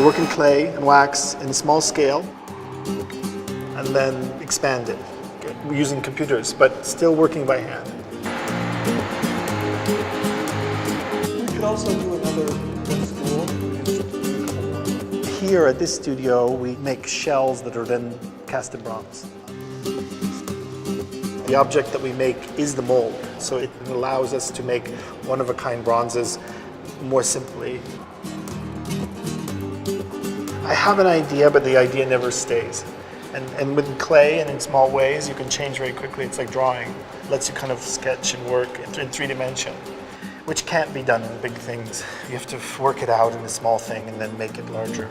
I work in clay and wax in small scale and then expand it using computers, but still working by hand. We could also do another school. Here at this studio, we make shells that are then cast in bronze. The object that we make is the mold, so it allows us to make one-of-a-kind bronzes more simply. I have an idea, but the idea never stays. And with clay and in small ways, you can change very quickly. It's like drawing. It lets you kind of sketch and work in 3 dimension, which can't be done in big things. You have to work it out in a small thing and then make it larger.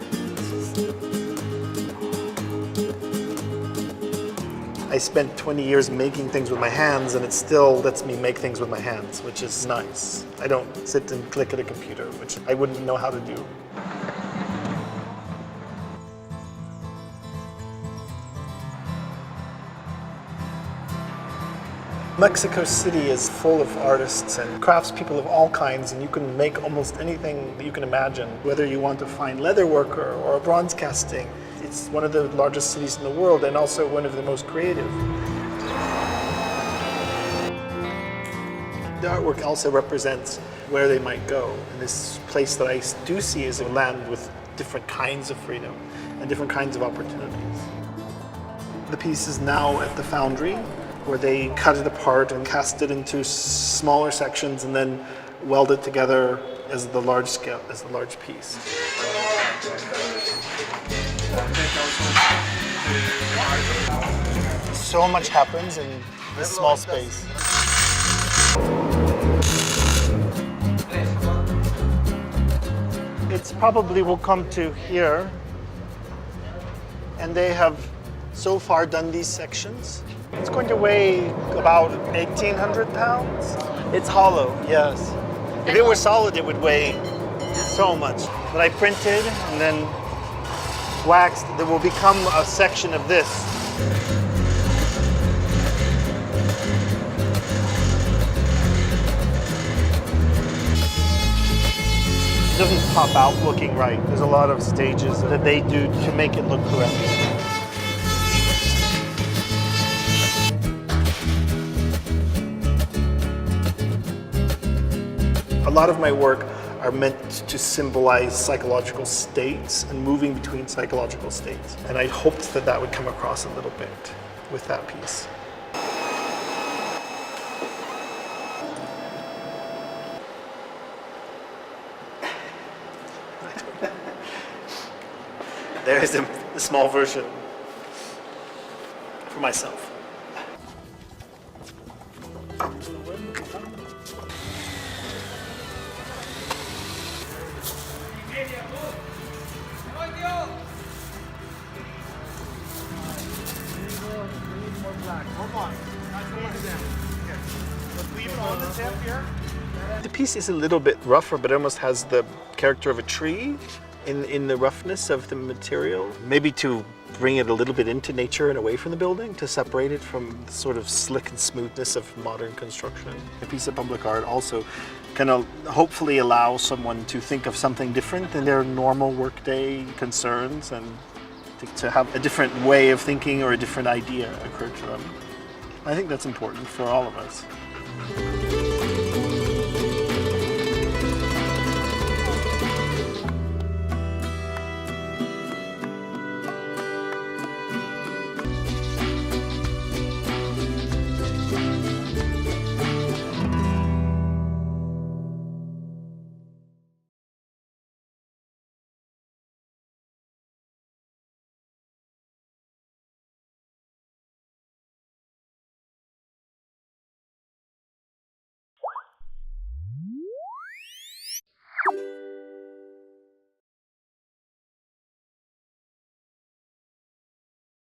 I spent 20 years making things with my hands, and it still lets me make things with my hands, which is nice. I don't sit and click at a computer, which I wouldn't know how to do. Mexico City is full of artists and craftspeople of all kinds, and you can make almost anything that you can imagine, whether you want to find leather worker or a bronze casting. It's one of the largest cities in the world and also one of the most creative. The artwork also represents where they might go. And this place that I do see is a land with different kinds of freedom and different kinds of opportunities. The piece is now at the Foundry, where they cut it apart and cast it into smaller sections and then weld it together as the large scale, as the large piece. So much happens in this small space. It's probably will come to here, and they have so far done these sections. It's going to weigh about 1,800 pounds. It's hollow, yes. If it were solid, it would weigh so much. But I printed and then waxed. There will become a section of this. It doesn't pop out looking right. There's a lot of stages that they do to make it look correct. A lot of my work are meant to symbolize psychological states and moving between psychological states. And I hoped that that would come across a little bit with that piece. There is a small version for myself. The piece is a little bit rougher, but it almost has the character of a tree in the roughness of the material. Maybe to bring it a little bit into nature and away from the building, to separate it from the sort of slick and smoothness of modern construction. A piece of public art also can hopefully allow someone to think of something different than their normal workday concerns and to have a different way of thinking or a different idea occur to them. I think that's important for all of us.